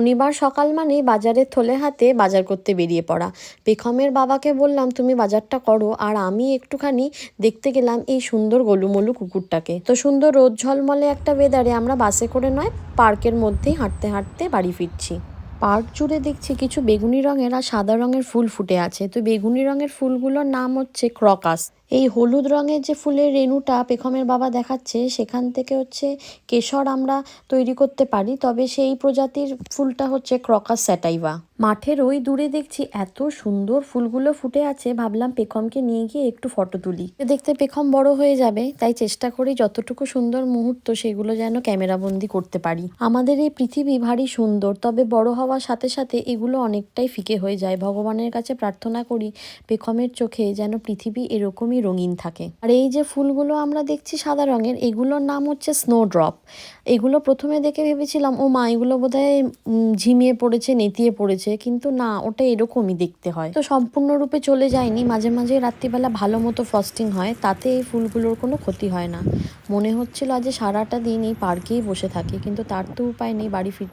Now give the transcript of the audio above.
শনিবার সকাল মানেই বাজারের থলে হাতে বাজার করতে বেরিয়ে পড়া। পেখমের বাবাকে বললাম তুমি বাজারটা করো, আর আমি একটুখানি দেখতে গেলাম এই সুন্দর গোলুমলু কুকুরটাকে। তো সুন্দর রোদ ঝলমলে একটা ওয়েদারে আমরা বাসে করে নয় পার্কের মধ্যেই হাঁটতে হাঁটতে বাড়ি ফিরছি। পার্ক জুড়ে দেখছি কিছু বেগুনি রঙের আর সাদা রঙের ফুল ফুটে আছে। তো বেগুনি রঙের ফুলগুলোর নাম হচ্ছে ক্রকাস। এই হলুদ রঙের যে ফুলের রেণুটা পেখমের বাবা দেখাচ্ছে, সেখান থেকে হচ্ছে কেশর আমরা তৈরি করতে পারি, তবে সেই প্রজাতির ফুলটা হচ্ছে ক্রকাস স্যাটাইভা। মাঠের ওই দূরে দেখছি এত সুন্দর ফুলগুলো ফুটে আছে, ভাবলাম পেখমকে নিয়ে গিয়ে একটু ফটো তুলি। দেখতে পেখম বড় হয়ে যাবে, তাই চেষ্টা করি যতটুকু সুন্দর মুহূর্ত সেগুলো যেন ক্যামেরাবন্দি করতে পারি। আমাদের এই পৃথিবী ভারী সুন্দর, তবে বড় হওয়ার সাথে সাথে এগুলো অনেকটাই ফিকে হয়ে যায়। ভগবানের কাছে প্রার্থনা করি পেখমের চোখে যেন পৃথিবী এরকমই রঙিন থাকে। আর এই যে ফুলগুলো আমরা দেখছি সাদা রঙের, এগুলোর নাম হচ্ছে স্নোড্রপ। এগুলো প্রথমে দেখে ভেবেছিলাম ও মা এগুলো বোধহয় ঝিমিয়ে পড়েছে, নেতিয়ে পড়েছে, কিন্তু না, ওটা এরকমই দেখতে হয়। তো সম্পূর্ণরূপে চলে যায়নি, মাঝে মাঝে রাত্রিবেলা ভালো মতো ফ্রস্টিং হয়, তাতে এই ফুলগুলোর কোনো ক্ষতি হয় না। মনে হচ্ছিল আজ সারাটা দিন এই পার্কেই বসে থাকি, কিন্তু তার তো উপায় নেই, বাড়ি ফিরতে